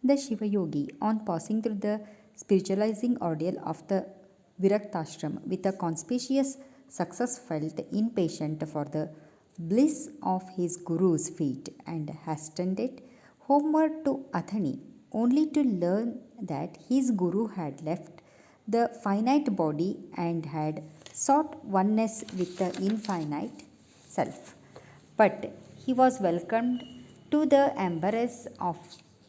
The Shiva Yogi, on passing through the spiritualizing ordeal of the Viraktashram with a conspicuous success, felt impatient for the bliss of his guru's feet and hastened homeward to Athani, only to learn that his guru had left the finite body and had sought oneness with the infinite self. But he was welcomed to the embrace of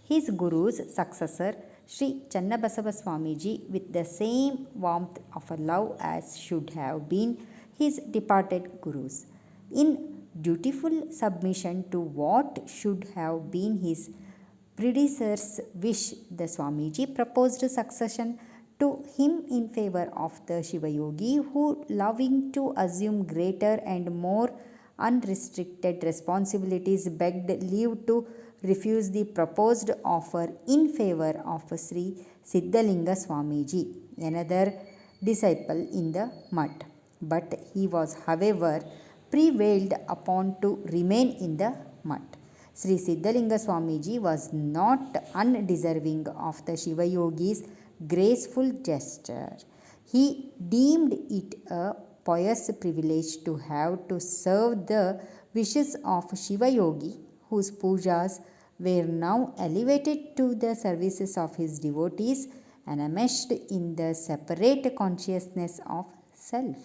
his guru's successor, Sri Channabasava Swamiji, with the same warmth of a love as should have been his departed guru's. In dutiful submission to what should have been his predecessor's wish, the Swamiji proposed succession to him in favor of the Shiva Yogi, who, loving to assume greater and more unrestricted responsibilities, begged leave to refuse the proposed offer in favor of Sri Siddhalinga Swamiji, another disciple in the mud. But he was, however, prevailed upon to remain in the mud. Sri Siddhalinga Swamiji was not undeserving of the Shiva Yogi's graceful gesture. He deemed it a pious privilege to have to serve the wishes of Shiva Yogi, whose pujas were now elevated to the services of his devotees and enmeshed in the separate consciousness of self.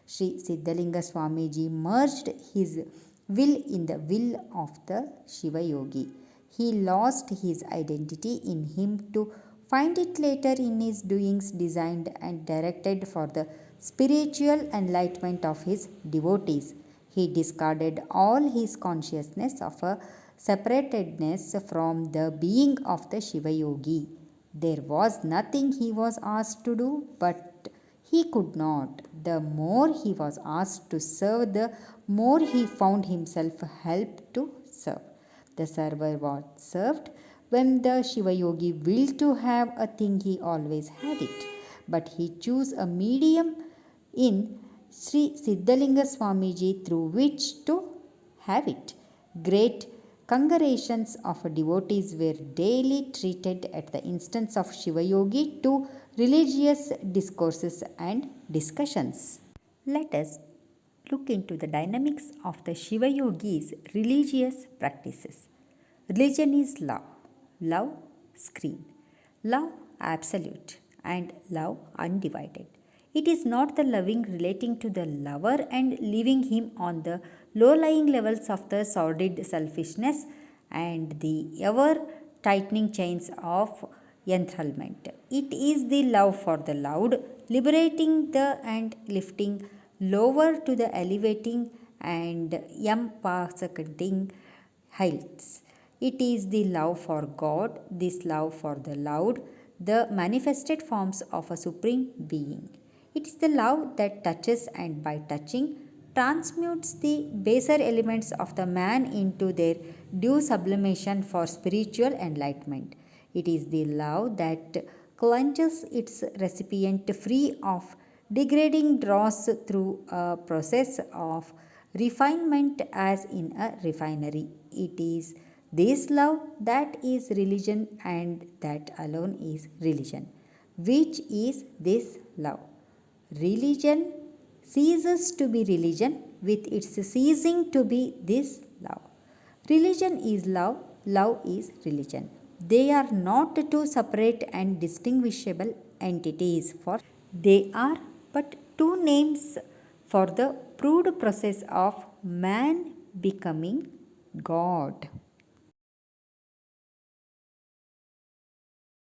Sri Siddhalinga Swamiji merged his will in the will of the Shiva Yogi. He lost his identity in him to find it later in his doings designed and directed for the spiritual enlightenment of his devotees. He discarded all his consciousness of a separatedness from the being of the Shiva Yogi. There was nothing he was asked to do, but he could not. The more he was asked to serve, the more he found himself helped to serve. The server was served. When the Shiva Yogi willed to have a thing, he always had it. But he chose a medium in Sri Siddhalinga Swamiji through which to have it. Great congregations of devotees were daily treated at the instance of Shiva Yogi to religious discourses and discussions. Let us look into the dynamics of the Shiva Yogi's religious practices. Religion is love, love screen, love absolute, and love undivided. It is not the loving relating to the lover and leaving him on the low lying levels of the sordid selfishness and the ever tightening chains of enthrallment. It is the love for the loud, liberating the and lifting lower to the elevating and empowering heights. It is the love for God, this love for the loud, the manifested forms of a supreme being. It is the love that touches and by touching transmutes the baser elements of the man into their due sublimation for spiritual enlightenment. It is the love that cleanses its recipient free of degrading dross through a process of refinement as in a refinery. It is this love that is religion and that alone is religion. Which is this love? Religion ceases to be religion with its ceasing to be this love. Religion is love, love is religion. They are not two separate and distinguishable entities, for they are but two names for the proved process of man becoming God.